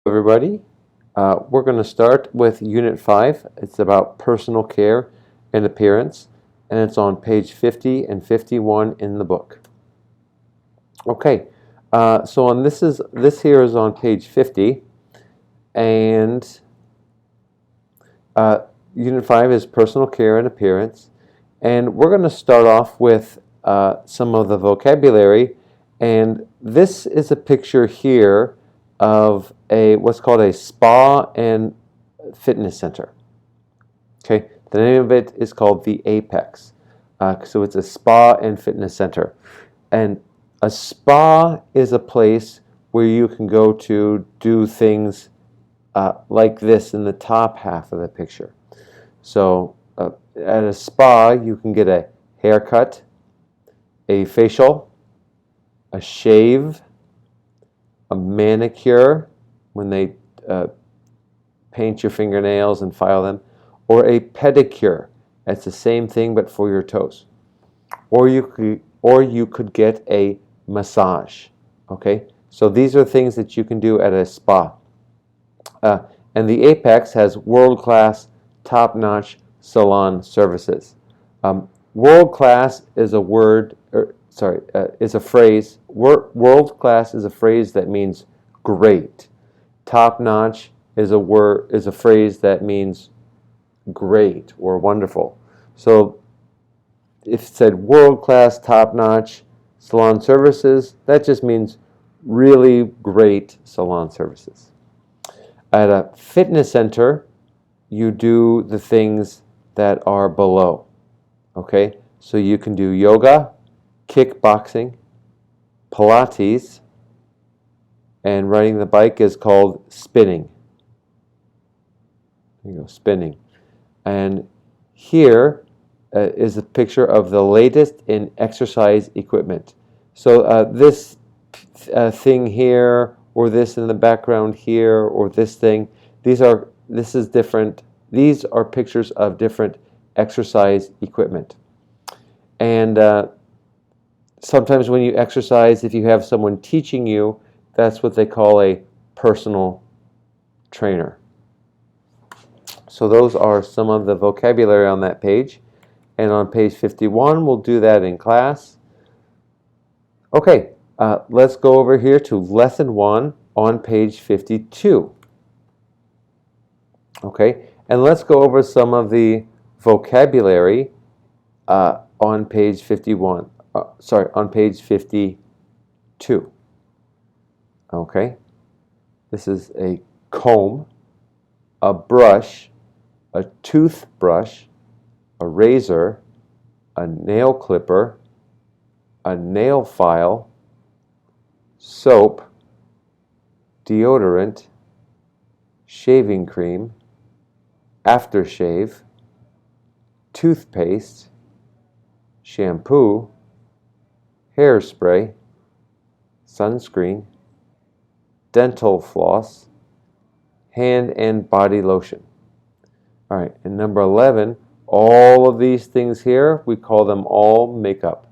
Everybody. We're going to start with Unit 5. It's about personal care and appearance, and it's on page 50 and 51 in the book. Okay, so this here is on page 50, and Unit 5 is personal care and appearance, and we're going to start off with some of the vocabulary, and this is a picture here of what's called a spa and fitness center. Okay, the name of it is called the Apex. So it's a spa and fitness center. And a spa is a place where you can go to do things like this in the top half of the picture. So at a spa, you can get a haircut, a facial, a shave, a manicure, when they paint your fingernails and file them, or a pedicure. That's the same thing but for your toes. Or you could get a massage. Okay, so these are things that you can do at a spa. And the Apex has world-class, top-notch salon services. World-class is a word, is a phrase. World-class is a phrase that means great. Top-notch is a phrase that means great or wonderful. So if it said world-class, top-notch salon services, that just means really great salon services. At a fitness center, you do the things that are below. Okay, so you can do yoga, kickboxing, Pilates, and riding the bike is called spinning. There you go, spinning. And here is a picture of the latest in exercise equipment. So this thing here, or this in the background here, or this thing, this is different. These are pictures of different exercise equipment. And sometimes when you exercise, if you have someone teaching you, that's what they call a personal trainer. So those are some of the vocabulary on that page. And on page 51, we'll do that in class. Okay, let's go over here to lesson 1 on page 52. Okay, and let's go over some of the vocabulary on page 51. On page 52. Okay, this is a comb, a brush, a toothbrush, a razor, a nail clipper, a nail file, soap, deodorant, shaving cream, aftershave, toothpaste, shampoo, hairspray, sunscreen, dental floss, hand and body lotion. All right, and number 11, all of these things here, we call them all makeup.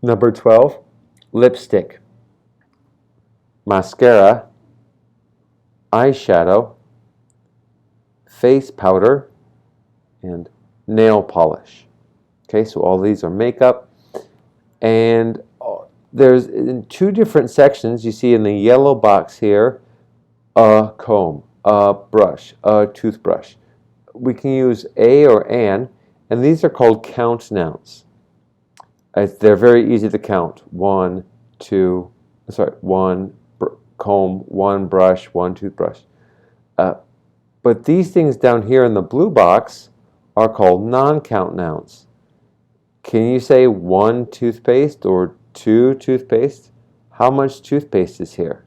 Number 12, lipstick, mascara, eyeshadow, face powder, and nail polish. Okay, so all these are makeup. And there's in 2 different sections. You see in the yellow box here, a comb, a brush, a toothbrush. We can use a or an, and these are called count nouns. They're very easy to count. 1 comb, 1 brush, 1 toothbrush. But these things down here in the blue box are called non-count nouns. Can you say 1 toothpaste or 2 toothpaste? How much toothpaste is here?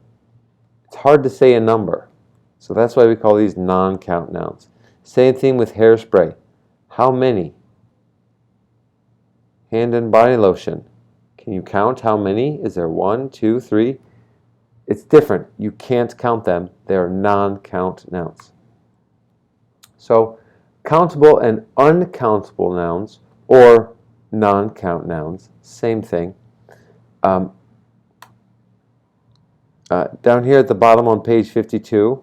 It's hard to say a number. So that's why we call these non-count nouns. Same thing with hairspray. How many? Hand and body lotion. Can you count how many? Is there 1, 2, 3? It's different. You can't count them. They're non-count nouns. So countable and uncountable nouns, or non-count nouns, same thing. Down here at the bottom on page 52,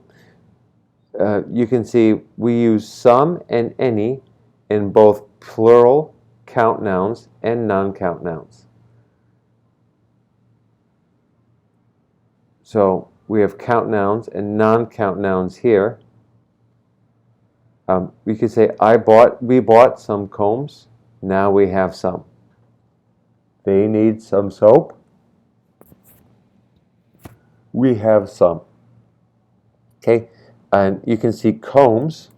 you can see we use some and any in both plural count nouns and non-count nouns. So we have count nouns and non-count nouns here. We could say, we bought some combs. Now we have some. They need some soap. We have some. Okay, and you can see combs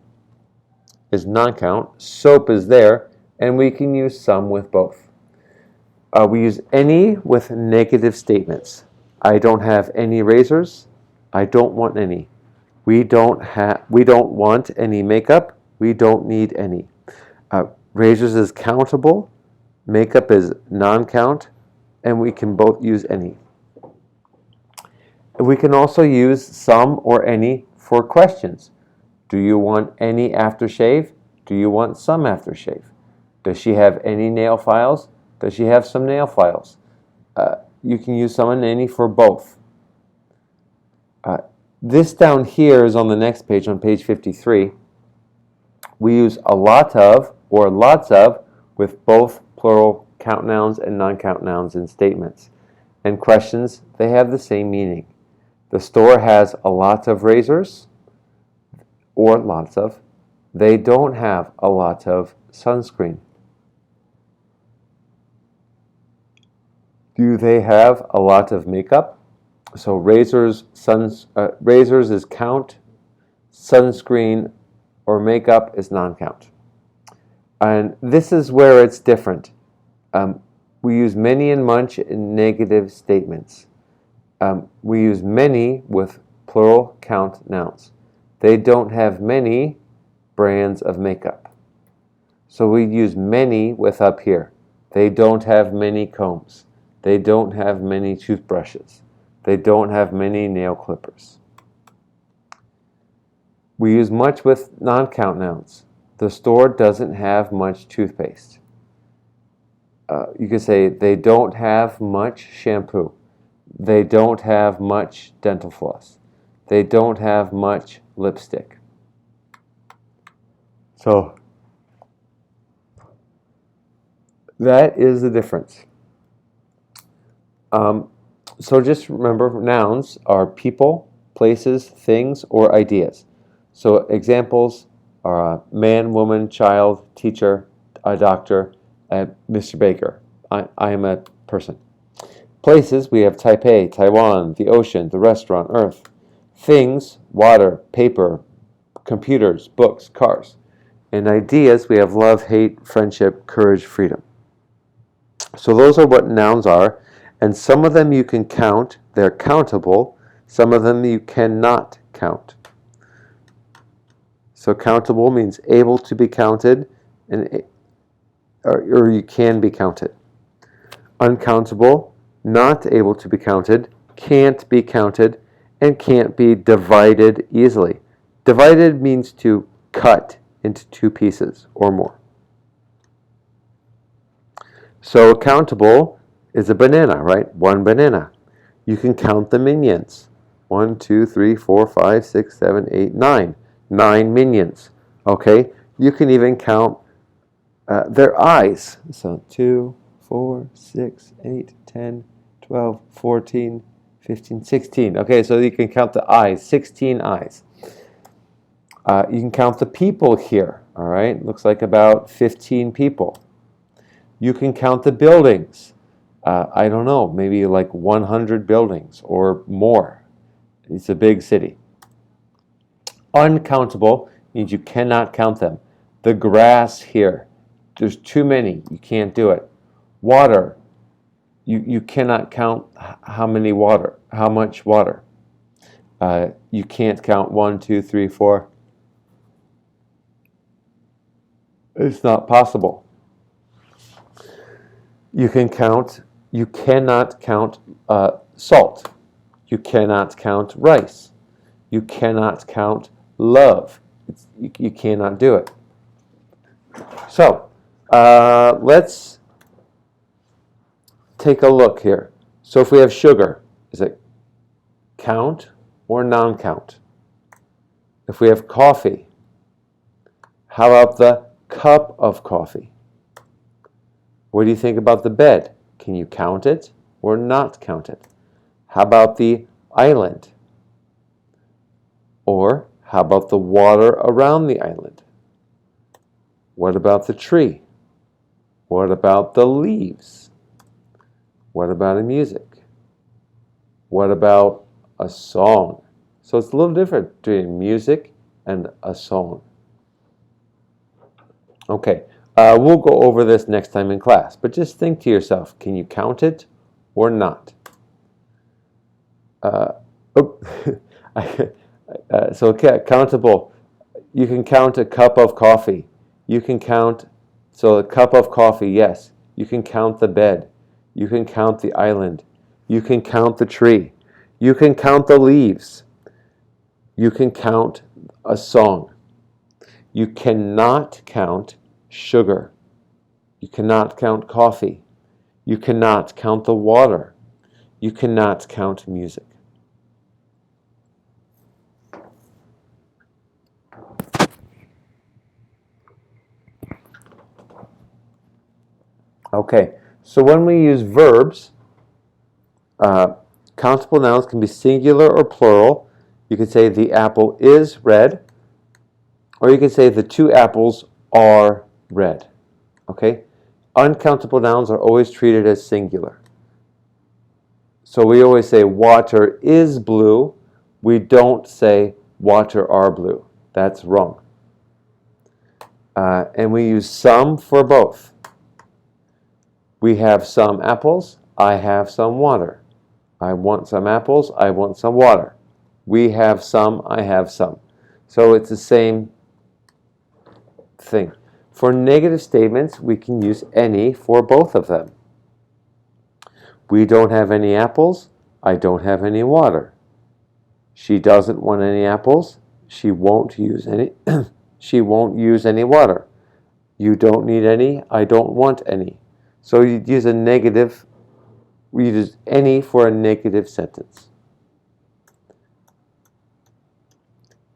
is non-count, soap is there, and we can use some with both. We use any with negative statements. I don't have any razors. I don't want any. We don't want any makeup. We don't need any. Razors is countable. Makeup is non-count, and we can both use any. We can also use some or any for questions. Do you want any aftershave? Do you want some aftershave? Does she have any nail files? Does she have some nail files? You can use some and any for both. This down here is on the next page, on page 53. We use a lot of or lots of with both plural count nouns and non-count nouns in statements. And questions, they have the same meaning. The store has a lot of razors, or lots of. They don't have a lot of sunscreen. Do they have a lot of makeup? So razors is count, sunscreen or makeup is non-count. And this is where it's different. We use many and much in negative statements. We use many with plural count nouns. They don't have many brands of makeup. So we use many with up here. They don't have many combs. They don't have many toothbrushes. They don't have many nail clippers. We use much with non-count nouns. The store doesn't have much toothpaste. You could say they don't have much shampoo. They don't have much dental floss. They don't have much lipstick. So that is the difference. So just remember, nouns are people, places, things, or ideas. So examples are man, woman, child, teacher, a doctor, Mr. Baker. I am a person. Places, we have Taipei, Taiwan, the ocean, the restaurant, Earth. Things, water, paper, computers, books, cars. And ideas, we have love, hate, friendship, courage, freedom. So those are what nouns are. And some of them you can count, they're countable. Some of them you cannot count. So countable means able to be counted, or you can be counted. Uncountable, not able to be counted, can't be counted, and can't be divided easily. Divided means to cut into two pieces or more. So countable is a banana, right? One banana. You can count the minions. 1, 2, 3, 4, 5, 6, 7, 8, 9. 9 minions. Okay? You can even count their eyes. So 2, 4, 6, 8, 10, 12, 14, 15, 16. Okay, so you can count the eyes. 16 eyes. You can count the people here. All right? Looks like about 15 people. You can count the buildings. I don't know, maybe like 100 buildings or more. It's a big city. Uncountable means you cannot count them. The grass here, there's too many. You can't do it. Water, you cannot count how much water. You can't count 1, 2, 3, 4. It's not possible. You cannot count salt. You cannot count rice. You cannot count love. You cannot do it. So, let's take a look here. So if we have sugar, count or non-count? If we have coffee, how about the cup of coffee? What do you think about the bed? Can you count it or not count it? How about the island? Or how about the water around the island? What about the tree? What about the leaves? What about the music? What about a song? So it's a little different between music and a song. Okay, we'll go over this next time in class, but just think to yourself, can you count it or not? So countable. You can count a cup of coffee. You can count, so a cup of coffee, yes. You can count the bed. You can count the island. You can count the tree. You can count the leaves. You can count a song. You cannot count sugar. You cannot count coffee. You cannot count the water. You cannot count music. Okay, so when we use verbs, countable nouns can be singular or plural. You could say the apple is red, or you could say the two apples are red. Okay, uncountable nouns are always treated as singular. So we always say water is blue. We don't say water are blue. That's wrong. And we use some for both. We have some apples. I have some water. I want some apples. I want some water. We have some. I have some. So it's the same thing. For negative statements, we can use any for both of them. We don't have any apples. I don't have any water. She doesn't want any apples. She won't use any. She won't use any water. You don't need any. I don't want any. So you use a negative. We use any for a negative sentence.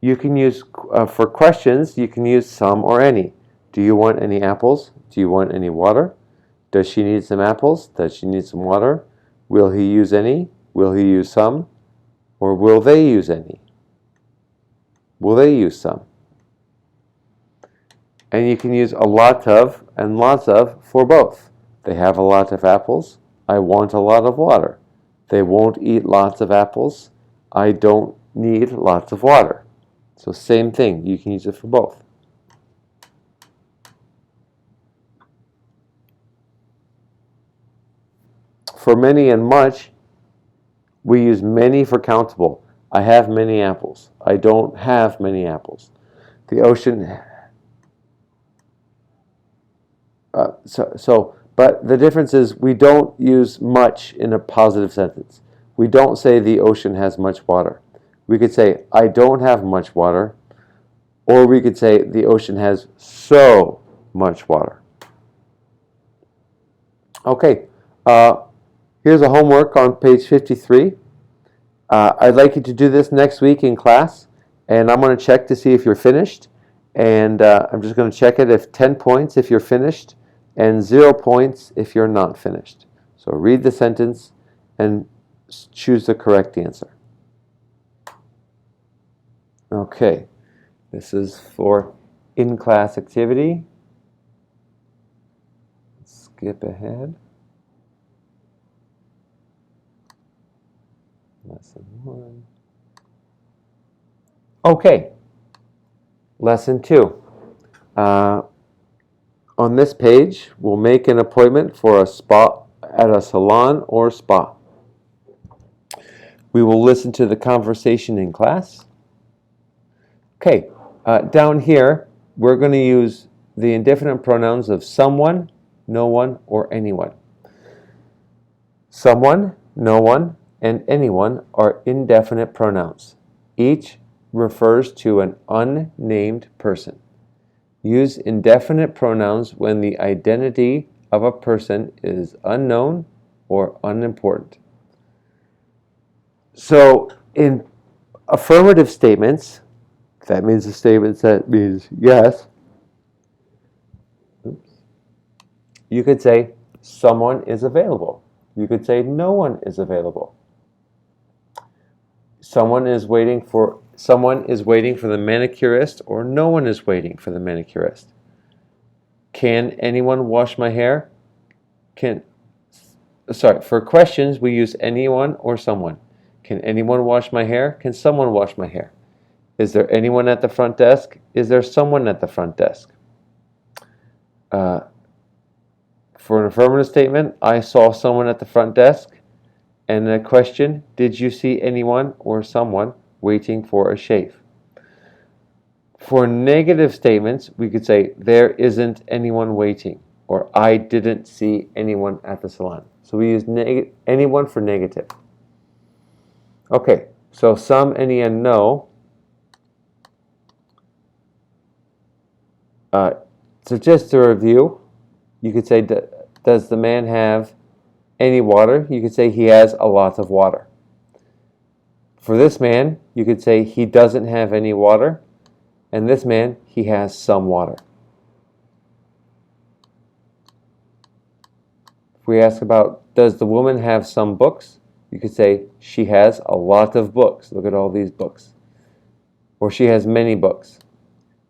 You can use, for questions, you can use some or any. Do you want any apples? Do you want any water? Does she need some apples? Does she need some water? Will he use any? Will he use some? Or will they use any? Will they use some? And you can use a lot of and lots of for both. They have a lot of apples. I want a lot of water. They won't eat lots of apples. I don't need lots of water. So same thing, you can use it for both. For many and much, we use many for countable. I have many apples. I don't have many apples. The ocean. But the difference is we don't use much in a positive sentence. We don't say the ocean has much water. We could say, I don't have much water. Or we could say, the ocean has so much water. Okay, here's a homework on page 53. I'd like you to do this next week in class. And I'm going to check to see if you're finished. And I'm just going to check it if 10 points if you're finished, and 0 points if you're not finished. So read the sentence and choose the correct answer. Okay, this is for in-class activity. Skip ahead. Lesson 1. Okay, lesson 2. On this page, we'll make an appointment for a spa at a salon or spa. We will listen to the conversation in class. Okay, down here, we're going to use the indefinite pronouns of someone, no one, or anyone. Someone, no one, and anyone are indefinite pronouns. Each refers to an unnamed person. Use indefinite pronouns when the identity of a person is unknown or unimportant. So In affirmative statements, that means a statement that means yes, you could say someone is available. You could say no one is available. Someone is waiting for the manicurist, or no one is waiting for the manicurist. Can anyone wash my hair? For questions we use anyone or someone. Can anyone wash my hair? Can someone wash my hair? Is there anyone at the front desk? Is there someone at the front desk? For an affirmative statement, I saw someone at the front desk. And a question, did you see anyone or someone waiting for a shave? For negative statements, we could say, there isn't anyone waiting, or I didn't see anyone at the salon. So we use anyone for negative. Okay, so some, any, and no. So just to review, you could say, does the man have any water? You could say he has a lot of water. For this man, you could say he doesn't have any water, and this man, he has some water. If we ask about, does the woman have some books? You could say she has a lot of books. Look at all these books. Or she has many books.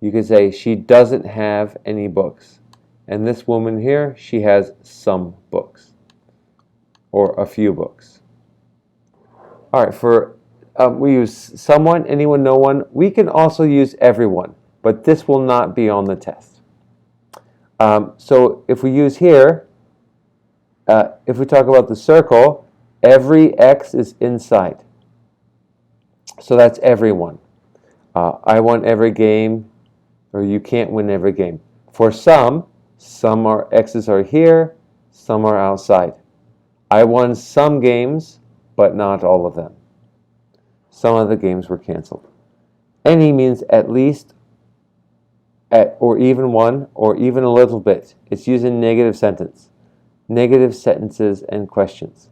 You could say she doesn't have any books. And this woman here, she has some books. Or a few books. All right, we use someone, anyone, no one. We can also use everyone, but this will not be on the test. So if we use here, if we talk about the circle, every X is inside. So that's everyone. I won every game, or you can't win every game. For some X's are here, some are outside. I won some games, but not all of them. Some of the games were canceled. Any means at least, or even one, or even a little bit. It's used in negative sentence. Negative sentences and questions.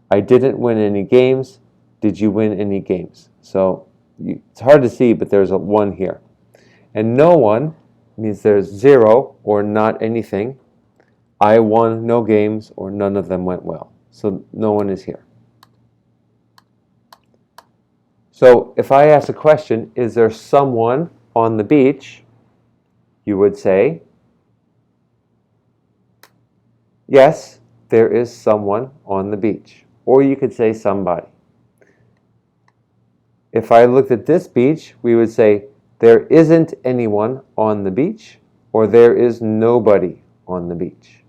I didn't win any games. Did you win any games? So it's hard to see, but there's a one here. And no one means there's zero or not anything. I won no games, or none of them went well. So no one is here. So if I ask a question, is there someone on the beach? You would say, yes, there is someone on the beach. Or you could say somebody. If I looked at this beach, we would say, there isn't anyone on the beach, or there is nobody on the beach.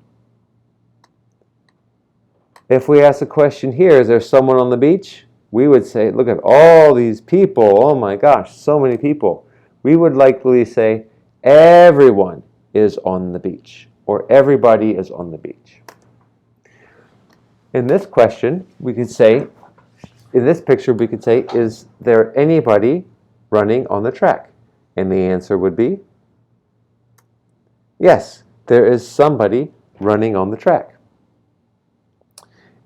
If we ask a question here, is there someone on the beach? We would say, look at all these people. Oh my gosh, so many people. We would likely say, everyone is on the beach, or everybody is on the beach. In this question, we could say, in this picture, we could say, is there anybody running on the track? And the answer would be, yes, there is somebody running on the track.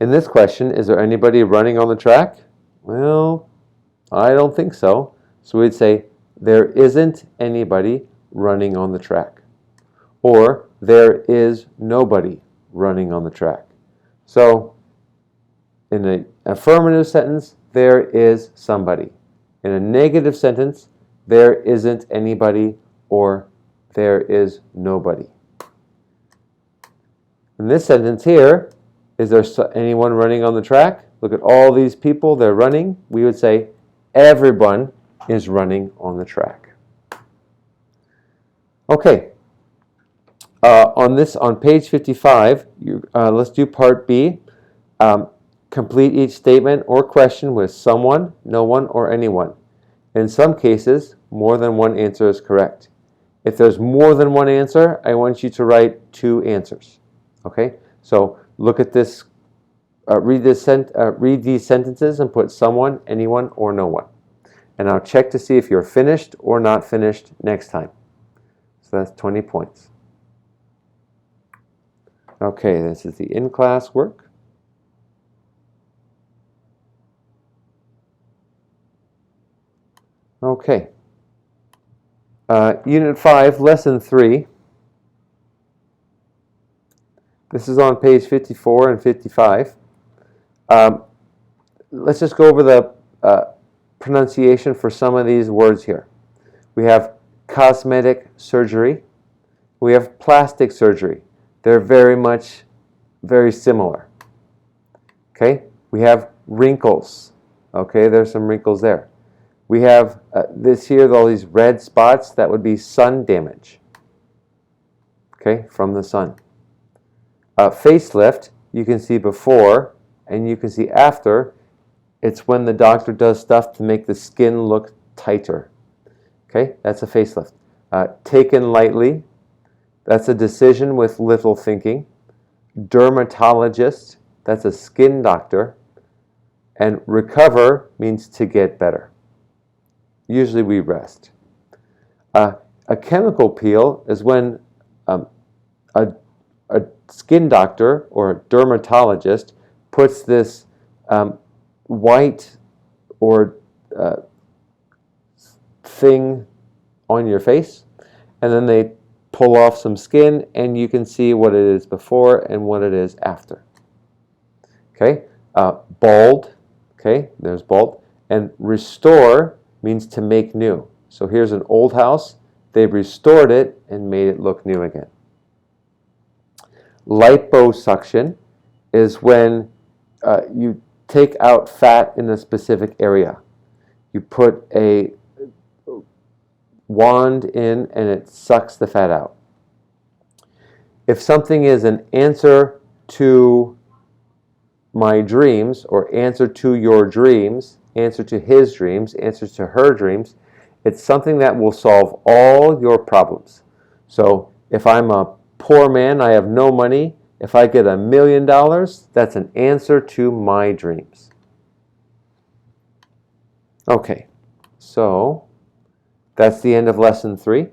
In this question, is there anybody running on the track? Well, I don't think so. So we'd say, there isn't anybody running on the track. Or, there is nobody running on the track. So, in an affirmative sentence, there is somebody. In a negative sentence, there isn't anybody, or there is nobody. In this sentence here, is there anyone running on the track? Look at all these people, they're running. We would say, everyone is running on the track. Okay. On page 55, let's do part B. Complete each statement or question with someone, no one, or anyone. In some cases, more than one answer is correct. If there's more than one answer, I want you to write two answers. Okay? So look at this, read these sentences and put someone, anyone, or no one. And I'll check to see if you're finished or not finished next time. So that's 20 points. Okay, this is the in-class work. Okay. Unit 5, Lesson 3. This is on page 54 and 55. Let's just go over the pronunciation for some of these words here. We have cosmetic surgery. We have plastic surgery. They're very similar. Okay, we have wrinkles. Okay, there's some wrinkles there. We have this here, all these red spots, that would be sun damage. Okay, from the sun. Facelift, you can see before and you can see after. It's when the doctor does stuff to make the skin look tighter. Okay, that's a facelift. Taken lightly, that's a decision with little thinking. Dermatologist, that's a skin doctor. And recover means to get better. Usually we rest. A chemical peel is when a skin doctor or a dermatologist puts this white or thing on your face, and then they pull off some skin and you can see what it is before and what it is after. Okay, bald, okay, there's bald, and restore means to make new. So here's an old house, they've restored it and made it look new again. Liposuction is when you take out fat in a specific area. You put a wand in and it sucks the fat out. If something is an answer to my dreams, or answer to your dreams, answer to his dreams, answer to her dreams, it's something that will solve all your problems. So if I'm a poor man, I have no money, if I get $1 million, that's an answer to my dreams. Okay, so that's the end of Lesson 3.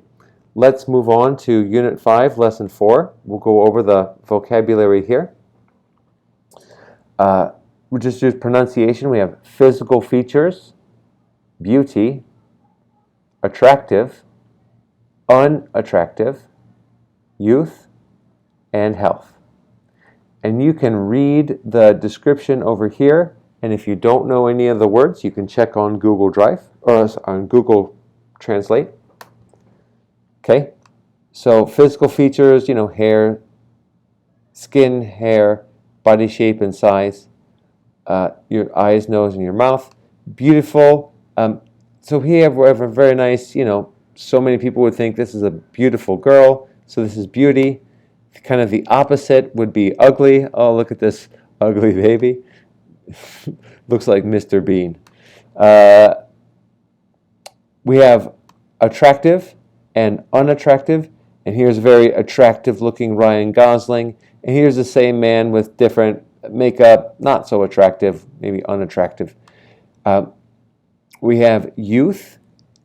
Let's move on to Unit 5, Lesson 4. We'll go over the vocabulary here. We just use pronunciation. We have physical features, beauty, attractive, unattractive, youth, and health. And you can read the description over here, and if you don't know any of the words, you can check on Google Drive, or on Google Translate. Okay, so physical features, hair, skin, hair, body shape and size, your eyes, nose, and your mouth. Beautiful. So here we have a very nice, so many people would think this is a beautiful girl, so this is beauty. Kind of the opposite would be ugly. Oh, look at this ugly baby. Looks like Mr. Bean. We have attractive and unattractive, and here's a very attractive looking Ryan Gosling, and here's the same man with different makeup, not so attractive, maybe unattractive. We have youth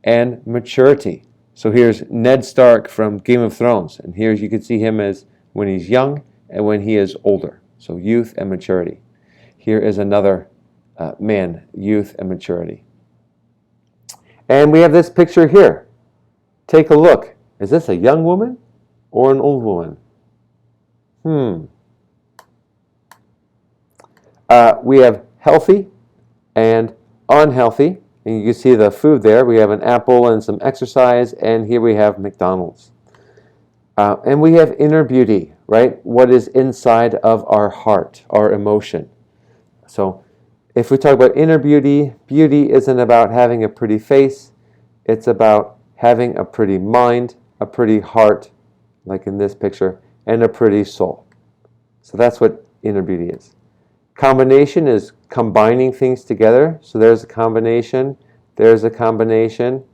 and maturity. So here's Ned Stark from Game of Thrones, and here you can see him as when he's young and when he is older. So youth and maturity. Here is another man, youth and maturity. And we have this picture here. Take a look. Is this a young woman or an old woman? We have healthy and unhealthy. And you can see the food there. We have an apple and some exercise. And here we have McDonald's. And we have inner beauty, right? What is inside of our heart, our emotion. So if we talk about inner beauty, beauty isn't about having a pretty face. It's about having a pretty mind, a pretty heart, like in this picture, and a pretty soul. So that's what inner beauty is. Combination is combining things together. So there's a combination, there's a combination.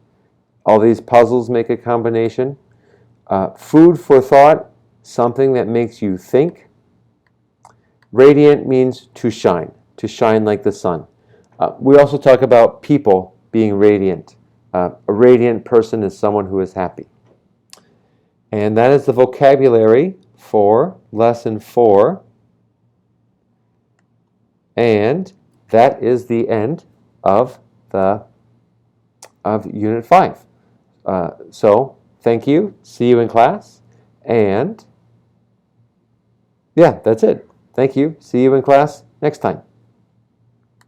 All these puzzles make a combination. Food for thought, something that makes you think. Radiant means to shine like the sun. We also talk about people being radiant. A radiant person is someone who is happy. And that is the vocabulary for Lesson 4. And that is the end of the of Unit 5. So thank you. See you in class. And yeah, that's it. Thank you. See you in class next time.